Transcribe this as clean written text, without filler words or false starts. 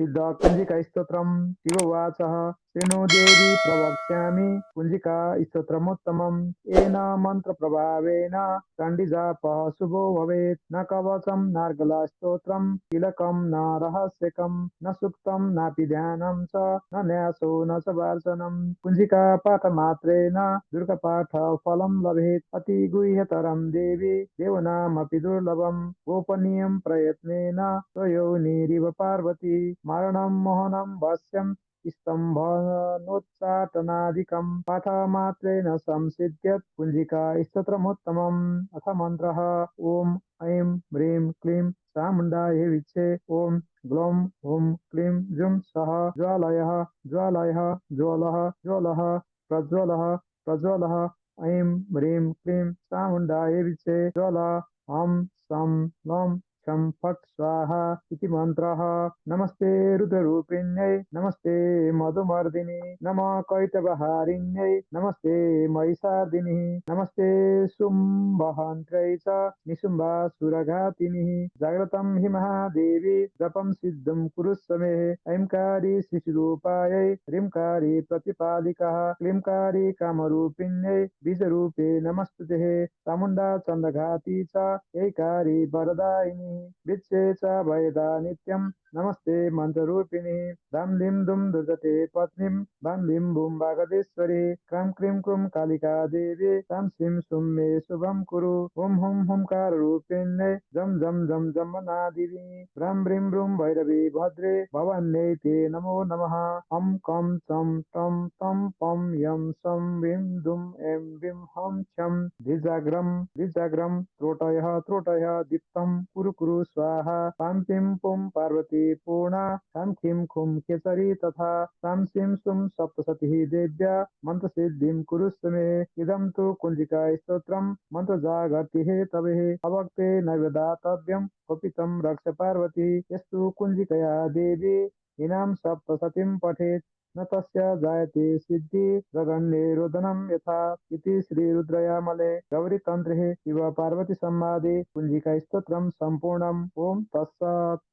सिद्ध कुञ्जिका स्तोत्रम् शिववाचः शृणु देवी प्रवक्ष्यामि कुञ्जिका स्तोत्रमुत्तमम् येन मन्त्रप्रभावेन चण्डीजापः शुभो भवेत् न कवचं नार्गला स्तोत्रम् किलकं न रहस्यकं न सूक्तं नापि ध्यानं च न न्यासो न च वार्चनं कुञ्जिका पाठमात्रेण दुर्गपाठ फलं लभेत् अति गुह्यतरं देवी देवनामपि दुर्लभं गोपनीयं प्रयत्नेन स्वयोनिरिव पार्वती मारणं मोहनं वश्यं स्तम्भनोच्चाटनादिकं पाठमात्रेण संसिद्ध्यत् कुञ्जिका स्तोत्रमुत्तमम् अथ मन्त्रः ॐ ऐं ह्रीं क्लीं चामुण्डायै विच्छे ॐ ग्लौं हुं क्लीं जुं सः ज्वालयः ज्वालयः ज्वलः ज्वलः प्रज्वलः प्रज्वलः ऐं ह्रीं क्लीं चामुण्डायै विच्छे ज्वल हं सं लं छं फट् स्वाहा इति मन्त्रः नमस्ते रुद्ररूपिण्यै नमस्ते मधुमर्दिनि नमः कैटभहारिण्यै नमस्ते महिषार्दिनि नमस्ते शुम्भहन्त्रै च निशुम्भासुरघातिनि जाग्रतं हि महादेवी जपं सिद्धं कुरुष्व मे ऐंकारी शिशुरूपायै ह्रींकारी प्रतिपादिकः क्लींकारी कामरूपिण्यै बीजरूपे नमस्तुते चामुण्डा चन्द्रघाती च ऐकारी वरदायिनी विच्छे च भयदा नित्यं नमस्ते मन्त्ररूपिणी धां लीं दुं दुर्गते पत्नीं भां लीं बूं वागदेश्वरी क्रां क्रीं क्रूं कालिका देवी तां सीं सुं मे शुभं कुरु हुं हुं हुंकाररूपिण्यै जं जं जं जम्बनादिनी भ्रां ब्रीं ब्रूं भैरवी भद्रे भवान्यै ते नमो नमः हं कं चं टं तं पं यं सं ह्रीं दुं ऐं ह्रीं हं छं द्विजाग्रं त्रोटयः त्रोटयः दीप्तं कुरु कुरु स्वाहा पां पीं पुं पार्वती पूर्णा खां खीं खुं खेचरी तथा तां सीं सुं सप्तशतीः देव्या मन्त्रसिद्धिं कुरुष्व मे इदं तु कुञ्जिका स्तोत्रम् मन्त्रजागर्तिः तवेः अभक्ते नैवेदातव्यं कपितं रक्ष पार्वती यस्तु कुञ्जिकया देवी इनां सप्तशतीं पठेत् न तस्य जायते सिद्धि जगन्ये रोदनं यथा इति श्रीरुद्रयामले गौरीतन्त्रे शिव पार्वती संवादे कुञ्जिका स्तोत्रं सम्पूर्णम् ॐ तत्सत्।